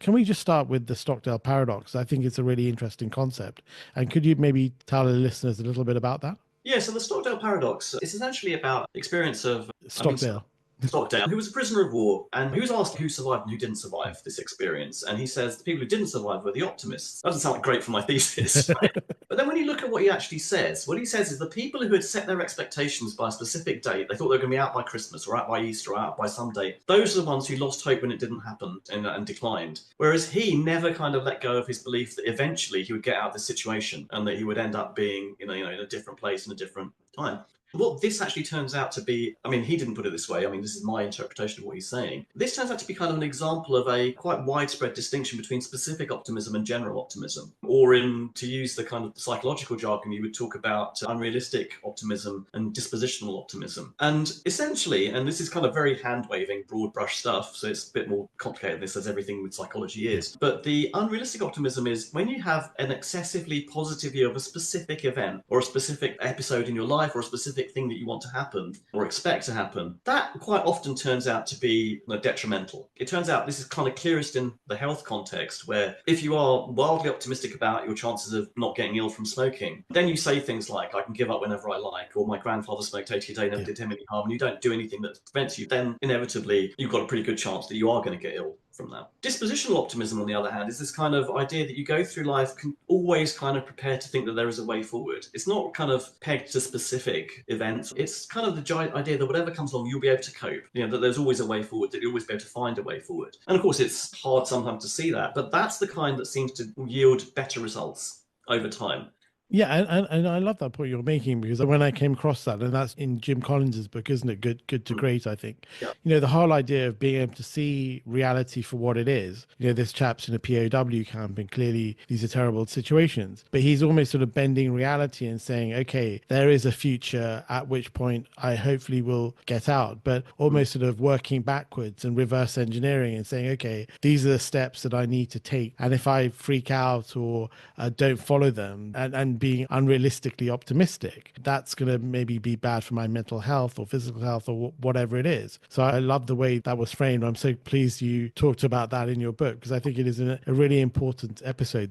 Can we just start with the Stockdale paradox? I think it's a really interesting concept. And could you maybe tell the listeners a little bit about that? Yeah, so the Stockdale paradox is essentially about the experience of, I mean, Stockdale. Stockdale, who was a prisoner of war, and he was asked who survived and who didn't survive this experience. And he says the people who didn't survive were the optimists. That doesn't sound like great for my thesis, right? But then when you look at what he actually says, what he says is the people who had set their expectations by a specific date, they thought they were going to be out by Christmas or out by Easter or out by some date, those are the ones who lost hope when it didn't happen and declined. Whereas he never kind of let go of his belief that eventually he would get out of this situation and that he would end up being, in a different place in a different time. What this actually turns out to be, I mean, he didn't put it this way. I mean, this is my interpretation of what he's saying. This turns out to be kind of an example of a quite widespread distinction between specific optimism and general optimism. Or to use the kind of psychological jargon, you would talk about unrealistic optimism and dispositional optimism. And essentially, and this is kind of very hand-waving, broad brush stuff, so it's a bit more complicated than this, as everything with psychology is. But the unrealistic optimism is when you have an excessively positive view of a specific event or a specific episode in your life or a specific thing that you want to happen or expect to happen, that quite often turns out to be detrimental. It turns out this is kind of clearest in the health context, where if you are wildly optimistic about your chances of not getting ill from smoking, then you say things like, I can give up whenever I like, or my grandfather smoked 80 a day, never did him any harm, and you don't do anything that prevents you, then inevitably you've got a pretty good chance that you are going to get ill from that. Dispositional optimism, on the other hand, is this kind of idea that you go through life can always kind of prepare to think that there is a way forward. It's not kind of pegged to specific events. It's kind of the giant idea that whatever comes along, you'll be able to cope. That there's always a way forward, that you'll always be able to find a way forward. And of course, it's hard sometimes to see that, but that's the kind that seems to yield better results over time. Yeah, and I love that point you're making, because when I came across that, and that's in Jim Collins's book, isn't it? Good to Great, I think. Yeah. The whole idea of being able to see reality for what it is. This chap's in a POW camp, and clearly these are terrible situations. But he's almost sort of bending reality and saying, okay, there is a future at which point I hopefully will get out, but almost sort of working backwards and reverse engineering and saying, okay, these are the steps that I need to take. And if I freak out or don't follow them and being unrealistically optimistic, that's going to maybe be bad for my mental health or physical health or whatever it is. So I love the way that was framed. I'm so pleased you talked about that in your book, because I think it is a really important episode.